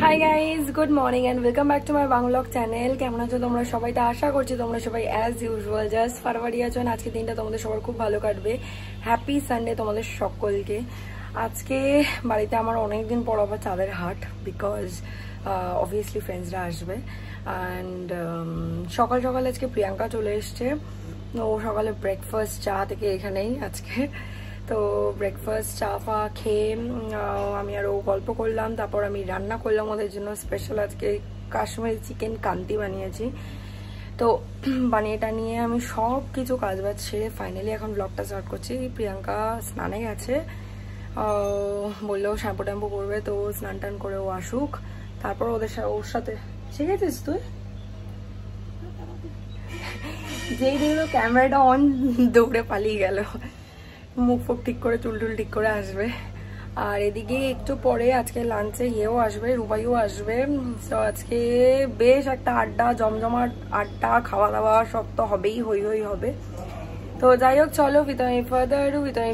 High guys, good morning and welcome back to my vlog channel. কেমন আছো তোমরা সবাই? তো আশা করছি তোমরা সবাই অ্যাজ ইউজুয়াল জাস্ট ফারওয়ারি আছো। আজকে দিনটা তোমাদের সবার খুব ভালো কাটবে। হ্যাপি সানডে তোমাদের সকলকে। আজকে বাড়িতে আমার অনেকদিন পর আবার চাঁদের হাট, বিকজ অবভিয়াসলি ফ্রেন্ডসরা আসবে। অ্যান্ড সকাল সকাল আজকে প্রিয়াঙ্কা চলে এসছে। ও সকালে ব্রেকফাস্ট চা থেকে এখানেই আজকে। তো ব্রেকফাস্ট চা ফা খেয়ে আমি আরও গল্প করলাম। তারপর আমি রান্না করলাম ওদের জন্য স্পেশাল আজকে কাশ্মীরি চিকেন কান্তি বানিয়েছি। তো বানিয়েটা নিয়ে আমি সব কিছু কাজবাজ ছেড়ে ফাইনালি এখন ব্লগটা স্টার্ট করছি। প্রিয়াঙ্কা স্নানে গেছে, বললেও শ্যাম্পু ট্যাম্পু করবে, তো স্নান টান করে ও আসুক, তারপর ওর সাথে। ঠিক আছিস তুই? যেই দেখলো ক্যামেরাটা অন দৌড়ে পালিয়ে গেল। মুখ ফুক ঠিক করে চুল টুল ঠিক করে আসবে। আর এদিকে একটু পরে আজকে লাঞ্চে ইয়েও আসবে, রুবাইও আসবে। তো আজকে বেশ একটা আড্ডা, জমজমাট আড্ডা, খাওয়া দাওয়া সব তো হবেই, হই হই হবে। তো যাই হোক, চলো without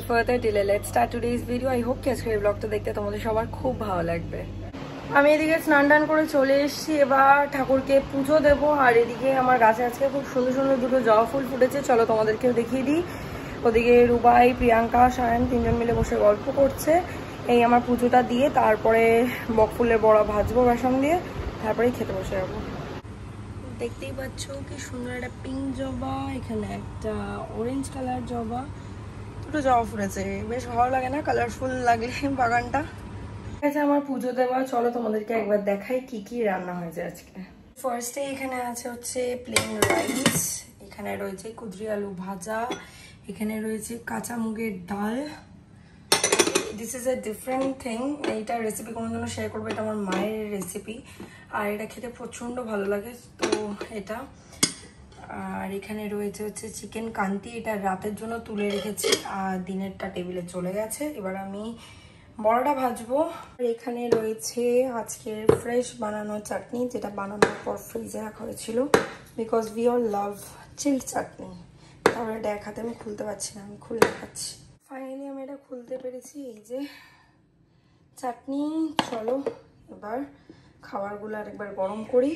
further delay let's start today's video. I hope কি আজকে এই ব্লগটা দেখতে তোমাদের সবার খুব ভালো লাগবে। আমি এদিকে স্নান টান করে চলে এসেছি, এবার ঠাকুরকে পুজো দেবো। আর এদিকে আমার গাছে আজকে খুব সুন্দর সুন্দর দুটো জবা ফুল ফুটেছে, চলো তোমাদেরকেও দেখিয়ে দিই। ওদিকে রুবাই, প্রিয়াঙ্কা, সায়ন তিনজন মিলে বসে গল্প করছে। এই আমার পুজোটা দিয়ে তারপরে বকফুলের বড়া ভাজবো বেসন দিয়ে, তারপরেই খেতে বসে যাবো। দেখতেই পাচ্ছ কি সুন্দর একটা পিঙ্ক জবা, এখানে একটা অরেঞ্জ কালার জবা, দুটো জবা ফুটেছে। বেশ ভালো লাগে না কালারফুল লাগলে বাগানটা? ঠিক আছে, আমার পুজো দেওয়া, চলো তোমাদেরকে একবার দেখাই কি কি রান্না হয়েছে আজকে। ফার্স্টে এখানে আছে হচ্ছে প্লেন রাইস, এখানে রয়েছে কুদরি আলু ভাজা, এখানে রয়েছে কাঁচা মুগের ডাল। This is a different thing, এইটা রেসিপি কোনোদিনও শেয়ার করবো, এটা আমার মায়ের রেসিপি আর এটা খেতে প্রচণ্ড ভালো লাগে, তো এটা। আর এখানে রয়েছে হচ্ছে চিকেন কান্তি, এটা রাতের জন্য তুলে রেখেছি আর দিনেরটা টেবিলে চলে গেছে। এবার আমি বড়াটা ভাজবো। আর এখানে রয়েছে আজকের ফ্রেশ বানানো চাটনি, যেটা বানানোর পর ফ্রিজে রাখা হয়েছিল, because we all love chilled chutney. তারপরে এটা এক হাতে আমি খুলতে পারছি না, আমি খুলে দেখাচ্ছি। ফাইনালি আমি এটা খুলতে পেরেছি, এই যে চাটনি। চলো এবার খাবারগুলো আরেকবার গরম করি,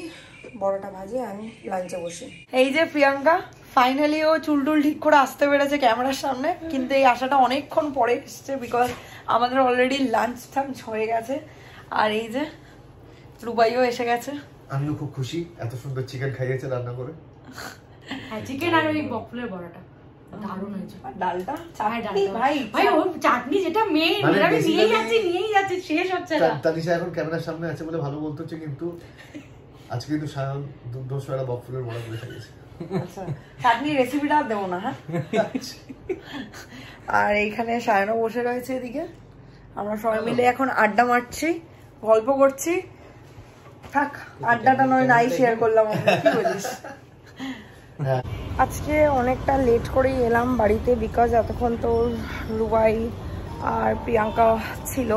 বড়াটা ভাজি, আমি লাঞ্চে বসি। এই যে প্রিয়াঙ্কা ফাইনালি ও চুল টুল ঠিক করে আসতে পেরেছে ক্যামেরার সামনে, কিন্তু এই আসাটা অনেকক্ষণ পরে এসছে, বিকজ আমাদের অলরেডি লাঞ্চ টাঞ্চ হয়ে গেছে। আর এই যে রুবাইও এসে গেছে। আমিও খুব খুশি, এত সুন্দর চিকেন খাইয়েছে রান্না করে। হ্যাঁ, চিকেন আর ওই বকফুলের বড়াটা দারুণ হয়েছে। ডালটা চাটনি ভাই ও চাটনি যেটা মেইন, আমি নিয়েই যাচ্ছি শেষ হচ্ছে না। তানিশা এখন ক্যামেরার সামনে আছে বলে ভালো বলতে হচ্ছে, কিন্তু আজকে কিন্তু সায়ন দুধ বকফুলের বড়া করে খাইয়েছে। আচ্ছা, চাটনির রেসিপিটা দেবো না, হ্যাঁ। আর এইখানে সায়নও বসে রয়েছে এদিকে, আমরা সবাই মিলে এখন আড্ডা মারছি, গল্প করছি। থাক, আড্ডাটা নয় নাই শেয়ার করলাম, কি বলিস? আজকে অনেকটা লেট করেই এলাম বাড়িতে, বিকজ এতক্ষণ তো রুবাই আর প্রিয়াঙ্কা ছিল।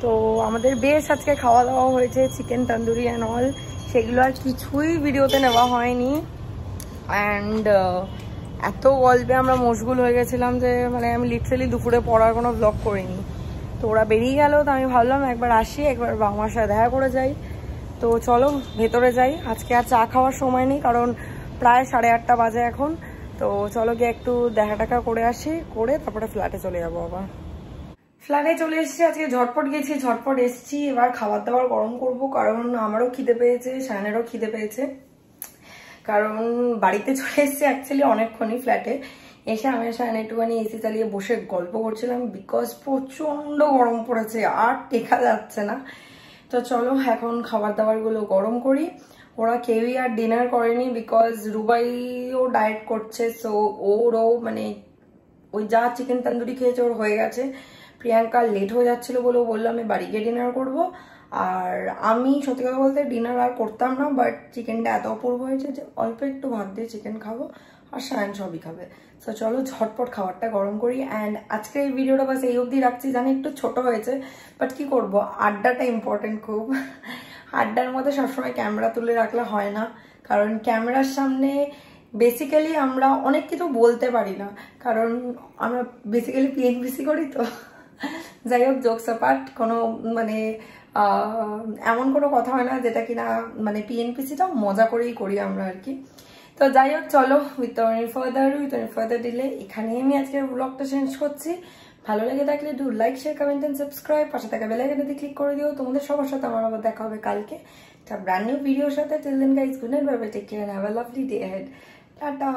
তো আমাদের বেশ আজকে খাওয়া দাওয়া হয়েছে, চিকেন তন্দুরি অ্যান্ড অল, সেগুলো আর কিছুই ভিডিওতে নেওয়া হয়নি। অ্যান্ড এত গল্পে আমরা মশগুল হয়ে গেছিলাম যে মানে আমি লিটারালি দুপুরে পড়ার কোনো ব্লগ করিনি। তো ওরা বেরিয়ে গেল, তো আমি ভাবলাম একবার আসি, একবার বাবা মার সাথে দেখা করে যাই। তো চলো ভেতরে যাই, আজকে আর চা খাওয়ার সময় নেই, কারণ প্রায় 8:30 বাজে এখন। তো চলো গিয়ে একটু দেখা টাকা করে আসি, করে তারপরে ফ্ল্যাটে চলে যাবো। আবার ফ্ল্যাটে চলে এসেছি, আজকে ঝটপট গেছি, ঝটপট এসেছি। এবার খাবার দাবার গরম করব, কারণ আমারও খিদে পেয়েছে, শায়নেরও খিদে পেয়েছে। কারণ বাড়িতে চলে এসেছি অ্যাকচুয়ালি অনেকক্ষণই, ফ্ল্যাটে এসে আমি শায়ন একটুখানি এসি চালিয়ে বসে গল্প করছিলাম, বিকজ প্রচন্ড গরম পড়েছে, আর টেকা যাচ্ছে না। তো চলো এখন খাবার দাবারগুলো গরম করি। ওরা কেউই আর ডিনার করেনি, বিকজ রুবাইও ডায়েট করছে, সো ওরও মানে ওই যা চিকেন তন্দুরি খেয়েছে ওর হয়ে গেছে। প্রিয়াঙ্কা লেট হয়ে যাচ্ছিল বলে বললো আমি বাড়ি গিয়ে ডিনার করবো। আর আমি সত্যি কথা বলতে ডিনার আর করতাম না, বাট চিকেনটা এত অপূর্ব হয়েছে যে অল্প একটু ভাত দিয়ে চিকেন খাবো, আর সায়ন সবই খাবে। তো চলো ঝটপট খাবারটা গরম করি। অ্যান্ড আজকে এই ভিডিওটা বাস এই অবধি রাখছি, জানি একটু ছোট হয়েছে, বাট কি করবো, আড্ডাটা ইম্পর্টেন্ট খুব। আড্ডার মধ্যে সবসময় ক্যামেরা তুলে রাখলে হয় না, কারণ ক্যামেরার সামনে বেসিক্যালি আমরা অনেক কিছু বলতে পারি না, কারণ আমরা বেসিক্যালি পিএনপিসি করি। তো যাই হোক, জোকস অ্যাপার্ট, কোনো মানে এমন কোনো কথা হয় না যেটা কিনা মানে পিএনপিসিটা মজা করেই করি আমরা আর কি। তো যাই হোক চলো উইথ ফার্দার ডিলে এখানেই আমি আজকের ব্লগটা চেঞ্জ করছি। ভালো লেগে থাকলে do like share comment and subscribe, পাশে থাকা বেল আইকনটি ক্লিক করে দিও। তোমাদের সবার সাথে আমার আবার দেখা হবে কালকে একটা ব্র্যান্ড নিউ ভিডিওর সাথে। Till then guys, good night, bye bye, take care and have a lovely day ahead. Tata.